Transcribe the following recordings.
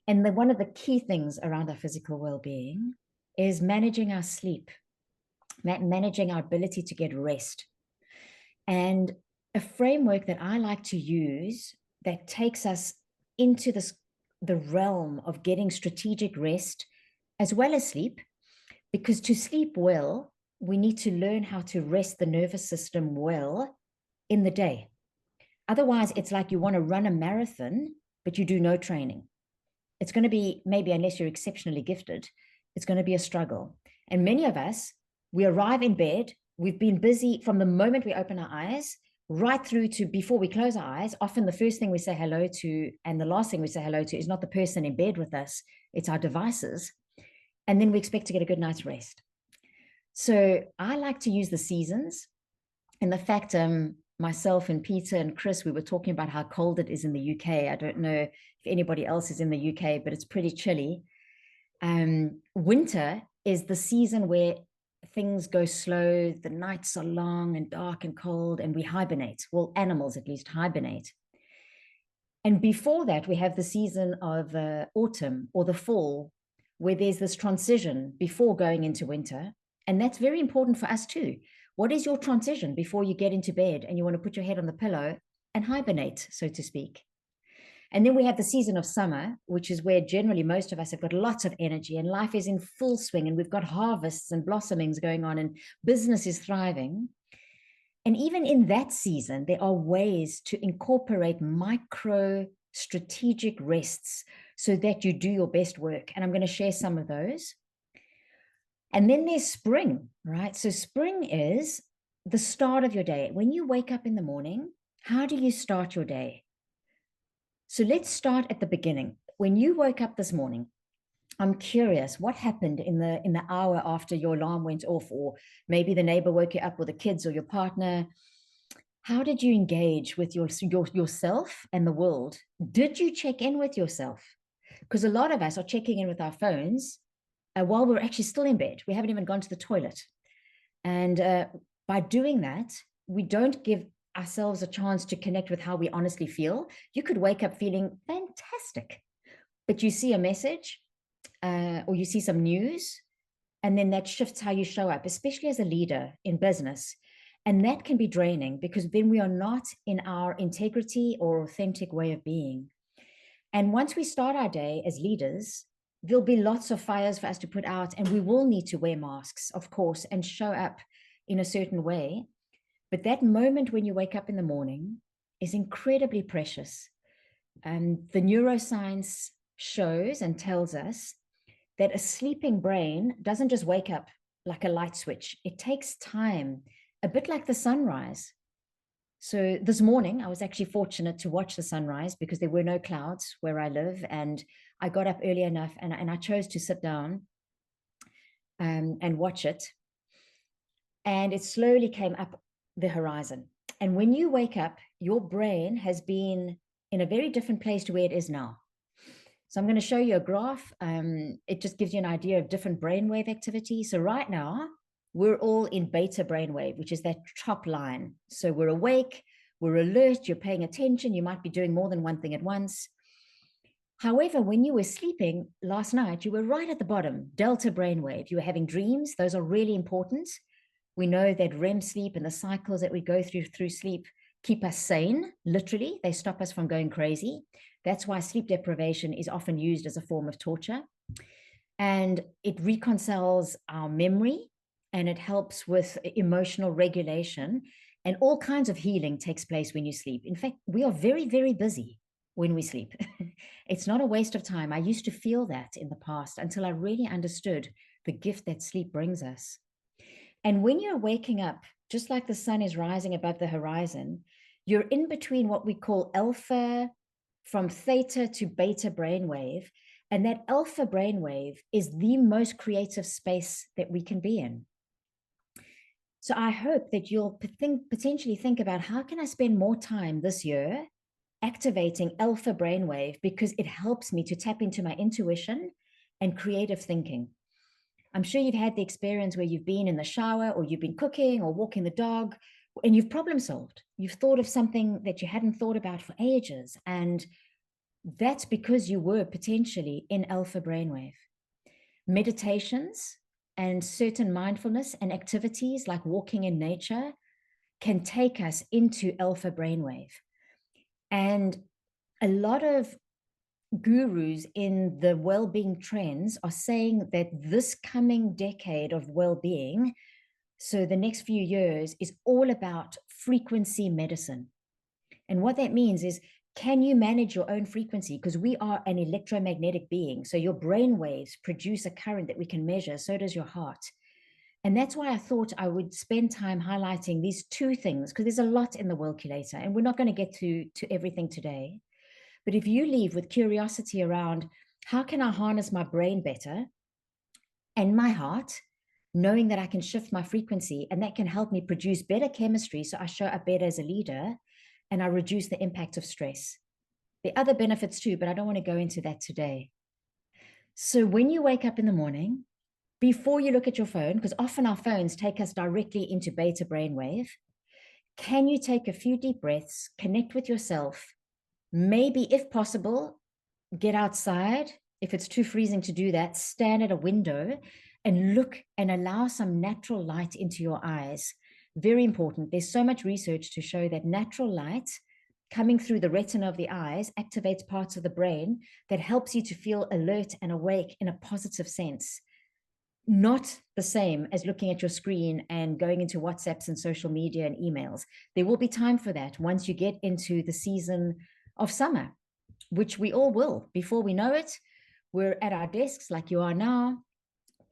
And one of the key things around our physical well-being is managing our sleep, managing our ability to get rest. And a framework that I like to use that takes us into the realm of getting strategic rest as well as sleep, because to sleep well, we need to learn how to rest the nervous system well in the day. Otherwise, it's like you want to run a marathon, but you do no training. It's going to be, maybe unless you're exceptionally gifted, it's going to be a struggle. And many of us, we arrive in bed, we've been busy from the moment we open our eyes right through to before we close our eyes. Often the first thing we say hello to and the last thing we say hello to is not the person in bed with us, it's our devices. And then we expect to get a good night's rest. So I like to use the seasons. And the fact, myself and Peter and Chris, we were talking about how cold it is in the UK. I don't know if anybody else is in the UK, but it's pretty chilly. Winter is the season where things go slow, the nights are long and dark and cold, and we hibernate. Well, animals at least hibernate. And before that, we have the season of autumn or the fall, where there's this transition before going into winter. And that's very important for us too. What is your transition before you get into bed and you want to put your head on the pillow and hibernate, so to speak? And then we have the season of summer, which is where generally most of us have got lots of energy and life is in full swing and we've got harvests and blossomings going on and business is thriving. And even in that season, there are ways to incorporate micro strategic rests so that you do your best work. And I'm going to share some of those. And then there's spring, right? So spring is the start of your day. When you wake up in the morning, how do you start your day? So let's start at the beginning. When you woke up this morning, I'm curious, what happened in the hour after your alarm went off, or maybe the neighbor woke you up, or the kids, or your partner? How did you engage with yourself and the world? Did you check in with yourself? Because a lot of us are checking in with our phones while we're actually still in bed. We haven't even gone to the toilet. And by doing that, we don't give ourselves a chance to connect with how we honestly feel. You could wake up feeling fantastic, but you see a message or you see some news, and then that shifts how you show up, especially as a leader in business. And that can be draining because then we are not in our integrity or authentic way of being. And once we start our day as leaders, there'll be lots of fires for us to put out, and we will need to wear masks, of course, and show up in a certain way. But that moment when you wake up in the morning is incredibly precious. The neuroscience shows and tells us that a sleeping brain doesn't just wake up like a light switch. It takes time, a bit like the sunrise. So this morning, I was actually fortunate to watch the sunrise because there were no clouds where I live. And I got up early enough and I chose to sit down and watch it. And it slowly came up the horizon. And when you wake up, your brain has been in a very different place to where it is now. So I'm going to show you a graph. It just gives you an idea of different brainwave activity. So right now, we're all in beta brainwave, which is that top line. So we're awake, we're alert, you're paying attention, you might be doing more than one thing at once. However, when you were sleeping last night, you were right at the bottom, delta brainwave. You were having dreams. Those are really important. We know that REM sleep and the cycles that we go through sleep keep us sane, literally. They stop us from going crazy. That's why sleep deprivation is often used as a form of torture. And it reconciles our memory and it helps with emotional regulation, and all kinds of healing takes place when you sleep. In fact, we are very, very busy when we sleep. It's not a waste of time. I used to feel that in the past until I really understood the gift that sleep brings us. And when you're waking up, just like the sun is rising above the horizon, you're in between what we call alpha, from theta to beta brainwave. And that alpha brainwave is the most creative space that we can be in. So I hope that you'll potentially think about, how can I spend more time this year activating alpha brainwave, because it helps me to tap into my intuition and creative thinking. I'm sure you've had the experience where you've been in the shower or you've been cooking or walking the dog and you've problem solved. You've thought of something that you hadn't thought about for ages, and That's because you were potentially in alpha brainwave. Meditations and certain mindfulness and activities like walking in nature can take us into alpha brainwave. And a lot of gurus in the well-being trends are saying that this coming decade of well-being, so the next few years, is all about frequency medicine. And what that means is, can you manage your own frequency? Because we are an electromagnetic being. So your brain waves produce a current that we can measure. So does your heart. And that's why I thought I would spend time highlighting these two things, because there's a lot in the Wellculator, and we're not going to get to everything today. But if you leave with curiosity around how can I harness my brain better and my heart, knowing that I can shift my frequency, and that can help me produce better chemistry so I show up better as a leader and I reduce the impact of stress. The other benefits too, but I don't want to go into that today. So when you wake up in the morning, before you look at your phone, because often our phones take us directly into beta brainwave, can you take a few deep breaths, connect with yourself, maybe if possible, get outside. If it's too freezing to do that, stand at a window and look and allow some natural light into your eyes. Very important. There's so much research to show that natural light coming through the retina of the eyes activates parts of the brain that helps you to feel alert and awake in a positive sense. Not the same as looking at your screen and going into WhatsApps and social media and emails. There will be time for that once you get into the season of summer, which we all will. Before we know it, we're at our desks like you are now.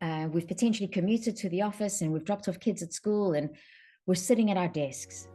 We've potentially commuted to the office and we've dropped off kids at school and we're sitting at our desks.